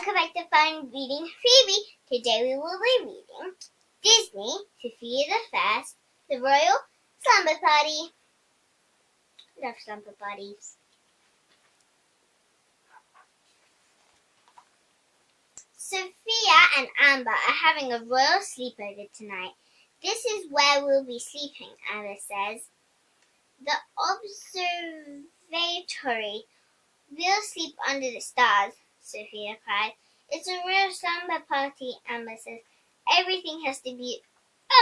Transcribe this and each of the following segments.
welcome back to Fun Reading Phoebe. Today we will be reading Disney, Sofia the First, The Royal Slumber Party. Love slumber parties. Sofia and Amber are having a royal sleepover tonight. This is where we'll be sleeping, Amber says. The observatory. We'll sleep under the stars, Sofia cried. It's a real slumber party, Amber says. Everything has to be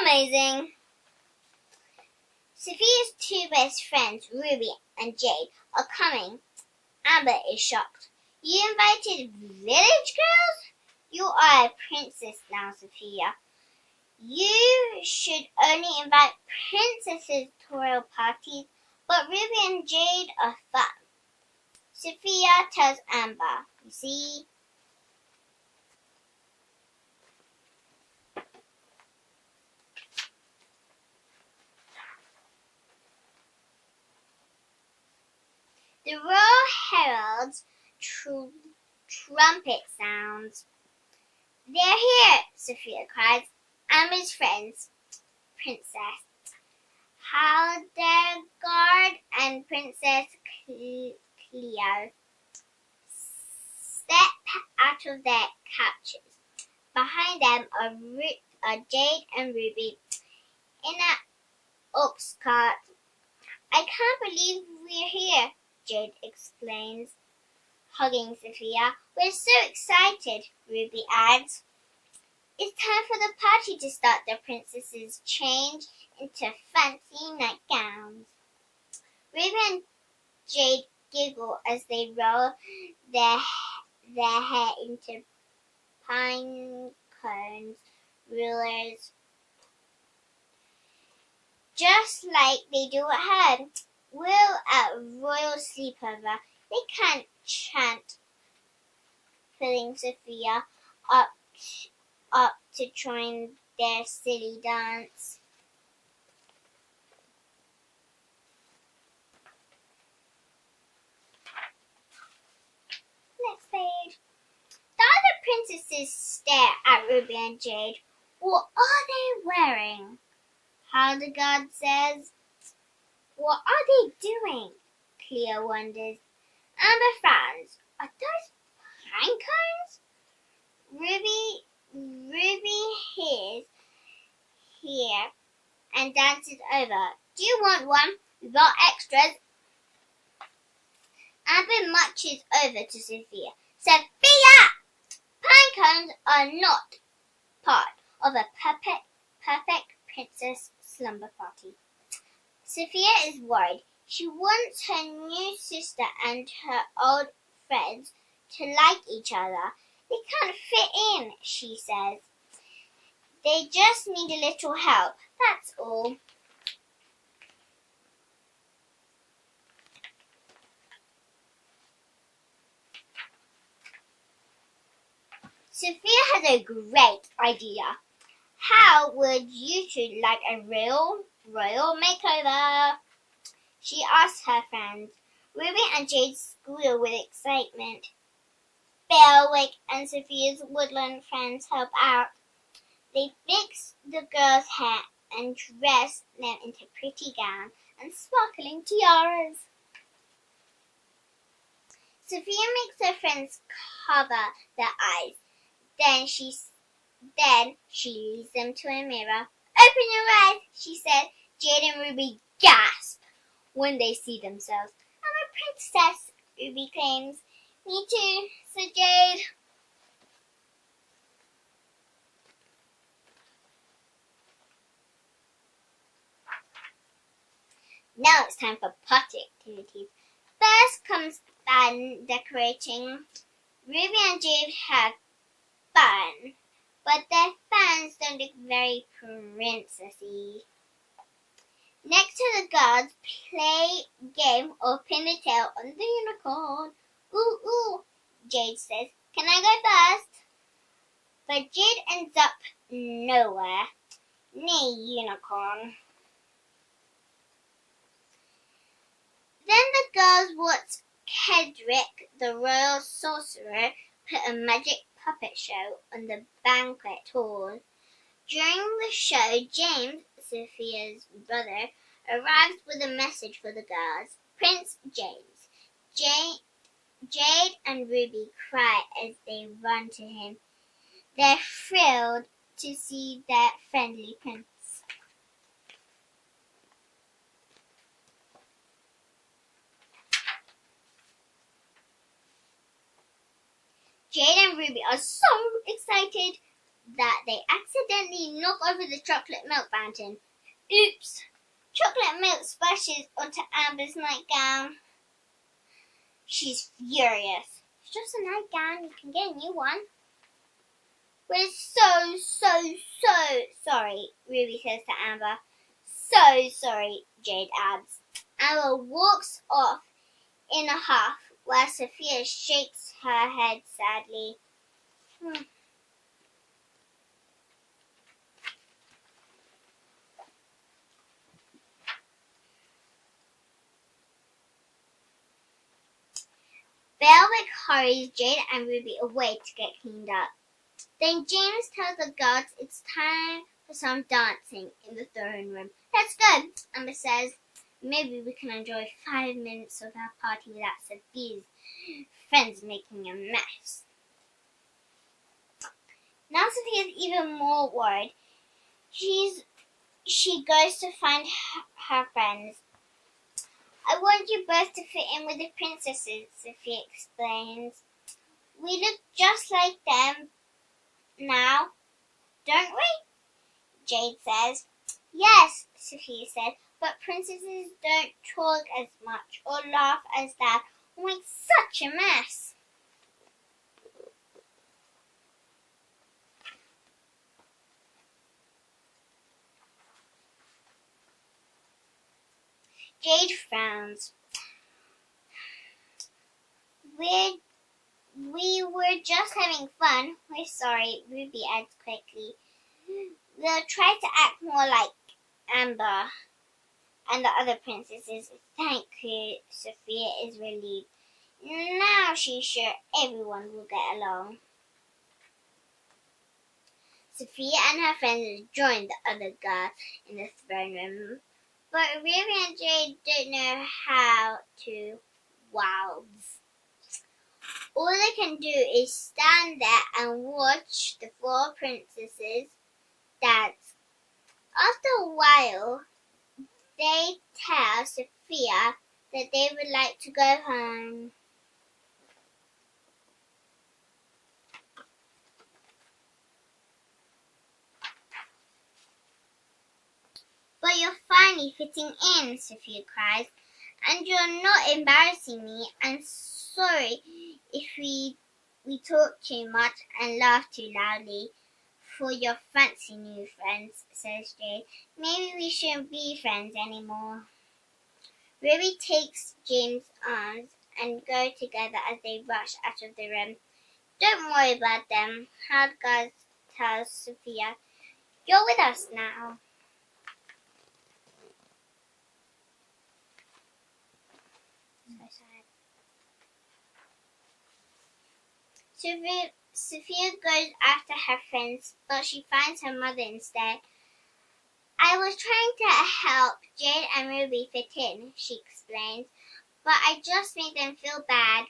amazing. Sophia's two best friends, Ruby and Jade, are coming. Amber is shocked. You invited village girls? You are a princess now, Sofia. You should only invite princesses to royal parties, but Ruby and Jade are fun. Sofia tells Amber, you see? The royal heralds trumpet sounds. They're here, Sofia cries. Amber's friends, Princess Hildegard and Princess Cleo, step out of their couches. Behind them are Jade and Ruby in an ox cart. I can't believe we're here, Jade exclaims, hugging Sofia. We're so excited, Ruby adds. It's time for the party to start. The princesses change into fancy nightgowns. Ruby and Jade giggle as they roll their hair into pine cones, rulers, just like they do at home. We're at royal sleepover. They can't chant, pulling Sofia up to join their silly dance. Next page. The other princesses stare at Ruby and Jade. What are they wearing? Hildegard says. What are they doing? Cleo wonders. Amber frowns. Are those pine cones? Ruby hears here and dances over. Do you want one? We've got extras. Amber marches over to Sofia. Sofia! Pine cones are not part of a perfect princess slumber party. Sofia is worried. She wants her new sister and her old friends to like each other. They can't fit in, she says. They just need a little help, that's all. Sofia has a great idea. How would you two like a real royal makeover? She asks her friends. Ruby and Jade squeal with excitement. Belwick and Sophia's woodland friends help out. They fix the girls' hair and dress them into pretty gowns and sparkling tiaras. Sofia makes her friends cover their eyes. Then she leads them to a mirror. Open your eyes, she said. Jade and Ruby gasp when they see themselves. I'm a princess, Ruby claims. Me too, said Jade. Now it's time for party activities. First comes fan decorating. Ruby and Jade have fun, but their fans don't look very princessy. Next to the guards, play game or pin the tail on the unicorn. Ooh, Jade says. Can I go first? But Jade ends up nowhere near unicorn. Then the girls watch Cedric, the royal sorcerer, put a magic puppet show on the banquet hall. During the show, James, Sophia's brother, arrives with a message for the girls. Prince James. Jade and Ruby cry as they run to him. They're thrilled to see their friendly prince. Jade and Ruby are so excited that they accidentally knock over the chocolate milk fountain. Oops! Chocolate milk splashes onto Amber's nightgown. She's furious. It's just a nightgown. You can get a new one. We're so sorry, Ruby says to Amber. So sorry, Jade adds. Amber walks off in a huff while Sophia shakes her head sadly. Velvet hurries Jade and Ruby away to get cleaned up. Then James tells the girls it's time for some dancing in the throne room. Let's go, Amber says. Maybe we can enjoy 5 minutes of our party without Sophia's friends making a mess. Now Sophia's even more worried. She goes to find her friends. I want you both to fit in with the princesses, Sophia explains. We look just like them now, don't we? Jade says. Yes, Sophia said, but princesses don't talk as much or laugh as loud or make such a mess. Jade frowns. We were just having fun. We're sorry, Ruby adds quickly. We'll try to act more like Amber and the other princesses. Thank you, Sophia is relieved. Now she's sure everyone will get along. Sophia and her friends join the other girls in the throne room, but Ruby and Jade don't know how to waltz. All they can do is stand there and watch the 4 princesses dance. After a while, they tell Sophia that they would like to go home. But you're finally fitting in, Sophia cries, and you're not embarrassing me. I'm sorry if we talk too much and laugh too loudly for your fancy new friends, says Jade. Maybe we shouldn't be friends anymore. Ruby takes James' arms and go together as they rush out of the room. Don't worry about them, Hardgard tells Sophia. You're with us now. So sad. Sophia goes after her friends, but she finds her mother instead. I was trying to help Jade and Ruby fit in, she explains, but I just made them feel bad.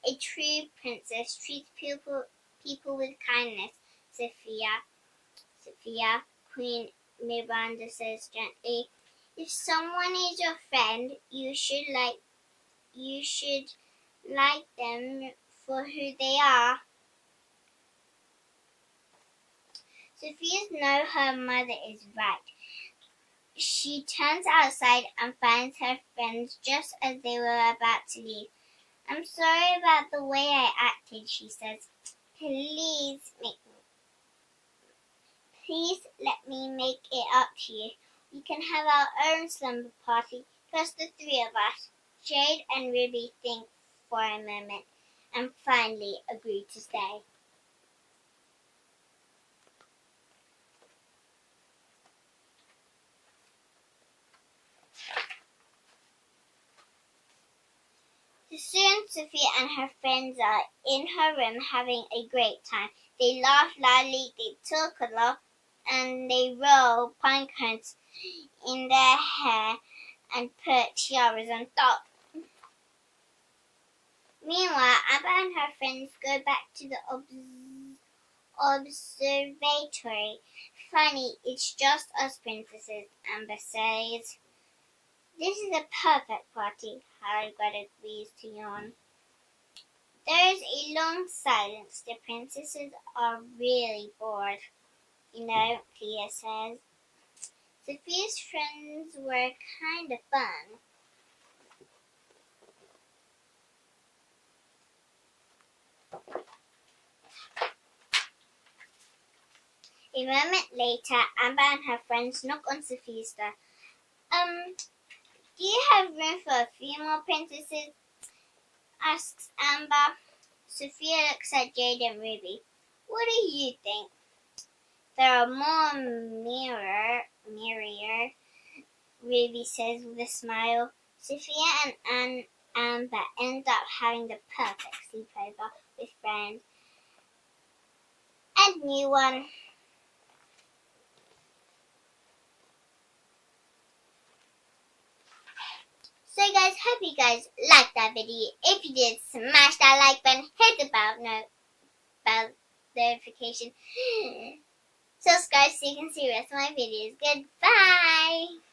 A true princess treats people with kindness, Sophia, Queen Miranda says gently. If someone is your friend, you should like them for who they are. Sophia knows her mother is right. She turns outside and finds her friends just as they were about to leave. I'm sorry about the way I acted, she says. Please let me make it up to you. We can have our own slumber party, just the 3 of us. Jade and Ruby think for a moment and finally agree to stay. Soon Sophia and her friends are in her room having a great time. They laugh loudly, they talk a lot, and they roll pine cones in their hair and put tiaras on top. Meanwhile, Amber and her friends go back to the observatory. Funny, it's just us princesses, Amber says. This is a perfect party, Hagrid agrees to yawn. There is a long silence. The princesses are really bored. Clea says. Sophia's friends were kind of fun. A moment later, Amber and her friends knock on Sophia's door. Do you have room for a few more princesses? Asks Amber. Sophia looks at Jade and Ruby. What do you think? There are more merrier, Ruby says with a smile. Sophia and Amber end up having the perfect sleepover with friends and new one. So guys, hope you guys liked that video. If you did, smash that like button, hit the bell notification, subscribe so you can see the rest of my videos. Goodbye!